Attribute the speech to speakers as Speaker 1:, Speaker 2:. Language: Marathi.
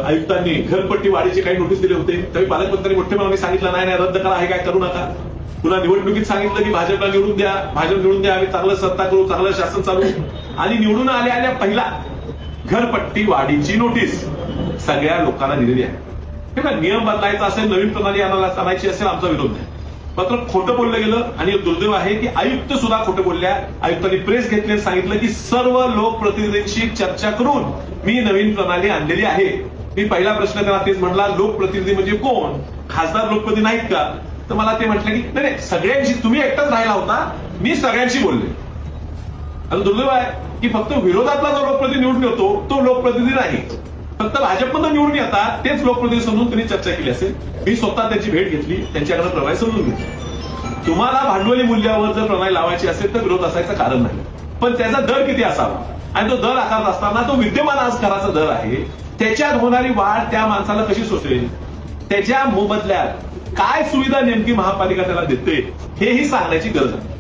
Speaker 1: आयुक्तांनी घरपट्टी वाढीचे काही नोटीस दिले होते, त्यावेळी पालकमंत्र्यांनी मोठेपणाने सांगितलं नाही नाही रद्द करा, हे काय करू नका. पुन्हा निवडणुकीत सांगितलं की भाजपला निवडून द्या, भाजप निवडून द्या, आम्ही चांगलं सत्ता करू, चांगलं शासन चालू. आणि निवडून आल्या पहिला घरपट्टी वाढीची नोटीस सगळ्या लोकांना दिलेली आहे. हे बघा, नियम बदलायचा असेल, नवीन प्रणाली आणायची असेल, आमचा विरोध नाही. मात्र खोटं बोललं गेलं आणि दुर्दैव आहे की आयुक्त सुद्धा खोटं बोलल्या. आयुक्तांनी प्रेस घेतली, सांगितलं की सर्व लोकप्रतिनिधींशी चर्चा करून मी नवीन प्रणाली आणलेली आहे. मी पहिला प्रश्न त्यांना तेच म्हटला, लोकप्रतिनिधी म्हणजे कोण? खासदार लोकप्रतिनिधी नाहीत का? तर मला ते म्हटलं की नाही सगळ्यांशी, तुम्ही एकटाच राहिला होता, मी सगळ्यांशी बोलले. आणि दुर्दैव आहे की फक्त विरोधातला जो लोकप्रतिनिधी निवडून येतो तो लोकप्रतिनिधी नाही, फक्त भाजपमधून निवडून येतात तेच लोकप्रतिनिधी समजून त्यांनी चर्चा केली असेल. मी स्वतः त्यांची भेट घेतली, त्यांच्याकडे प्रणाली समजून घेतली. तुम्हाला भांडवली मूल्यावर जर प्रणाली लावायची असेल तर विरोध असायचं कारण नाही, पण त्याचा दर किती असावा आणि तो दर आकारत असताना तो विद्यमान आज कराचा दर आहे, त्याच्यात होणारी वाढ त्या माणसाला कशी सोसेल, त्याच्या मोबदल्यात काय सुविधा नेमकी महापालिका त्याला देते हेही सांगण्याची गरज आहे.